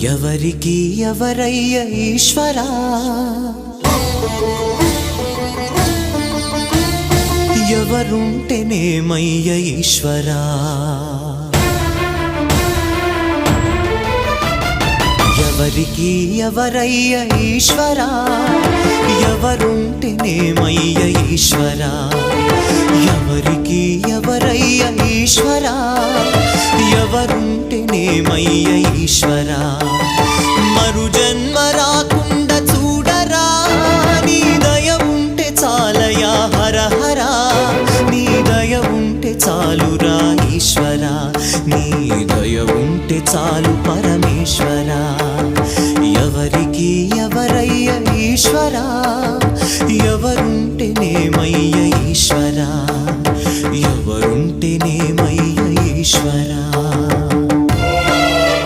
ఎవరికి ఎవరయ్య ఈశ్వరా, ఎవరుంటేనేమయ్య ఈశ్వరా, ఎవరికి ఎవరయ్య ఈశ్వరా, ఎవరుంటేనేమయ్య ఈశ్వరా, ఎవరికి ఎవరయ్య ఈశ్వరా, ఎవరుంటేనేమయ్య ఈశ్వరా. మరు జన్మ రాకుండా చూడరా, నీ దయ ఉంటే చాలయా హర హరా, నీ దయ ఉంటే చాలురా ఈశ్వరా, నీ దయ ఉంటే చాలు పరమేశ్వరా. ఎవరికి ఎవరయ్య ఈశ్వరా, ఎవరుంటేనేమయ్య ఈశ్వరా, ఎవరుంటేనేమయ్య ఈశ్వరా.